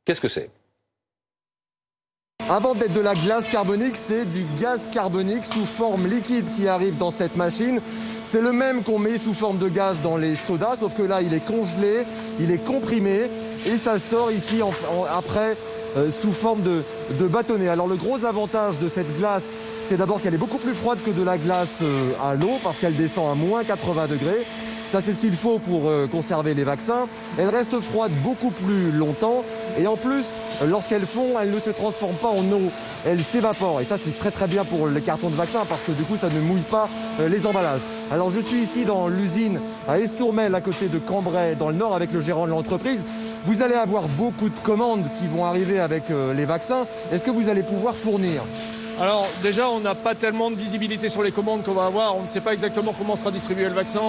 Qu'est-ce que c'est? Avant d'être de la glace carbonique, c'est du gaz carbonique sous forme liquide qui arrive dans cette machine. C'est le même qu'on met sous forme de gaz dans les sodas, sauf que là, il est congelé, il est comprimé et ça sort ici après sous forme de bâtonnet. Alors le gros avantage de cette glace, c'est d'abord qu'elle est beaucoup plus froide que de la glace à l'eau parce qu'elle descend à moins 80 degrés. Ça, c'est ce qu'il faut pour conserver les vaccins. Elle reste froide beaucoup plus longtemps. Et en plus, lorsqu'elles fond, elles ne se transforment pas en eau. Elles s'évaporent. Et ça, c'est très très bien pour les cartons de vaccins parce que du coup, ça ne mouille pas les emballages. Alors, je suis ici dans l'usine à Estourmel, à côté de Cambrai, dans le Nord, avec le gérant de l'entreprise. Vous allez avoir beaucoup de commandes qui vont arriver avec les vaccins. Est-ce que vous allez pouvoir fournir ? Alors déjà, on n'a pas tellement de visibilité sur les commandes qu'on va avoir. On ne sait pas exactement comment sera distribué le vaccin,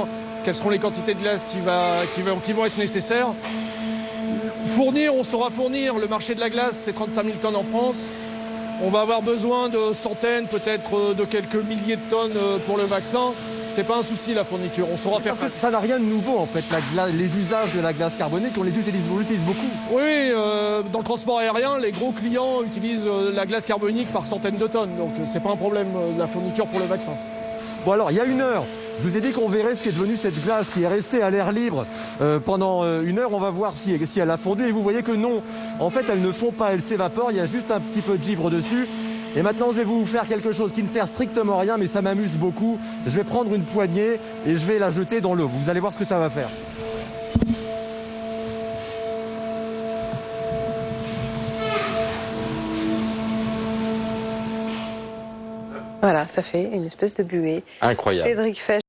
quelles seront les quantités de glace qui vont être nécessaires. Fournir, on saura fournir. Le marché de la glace, c'est 35 000 tonnes en France. On va avoir besoin de centaines, peut-être de quelques milliers de tonnes pour le vaccin. C'est pas un souci la fourniture, on saura faire. Parce que ça n'a rien de nouveau en fait, les usages de la glace carbonique, on les utilise beaucoup. Oui, dans le transport aérien, les gros clients utilisent la glace carbonique par centaines de tonnes, donc c'est pas un problème la fourniture pour le vaccin. Bon alors, il y a 1 heure, je vous ai dit qu'on verrait ce qui est devenu cette glace qui est restée à l'air libre pendant 1 heure. On va voir si elle a fondu et vous voyez que non, en fait elle ne fond pas, elle s'évapore, il y a juste un petit peu de givre dessus. Et maintenant, je vais vous faire quelque chose qui ne sert strictement à rien, mais ça m'amuse beaucoup. Je vais prendre une poignée et je vais la jeter dans l'eau. Vous allez voir ce que ça va faire. Voilà, ça fait une espèce de buée. Incroyable. Cédric Fesch.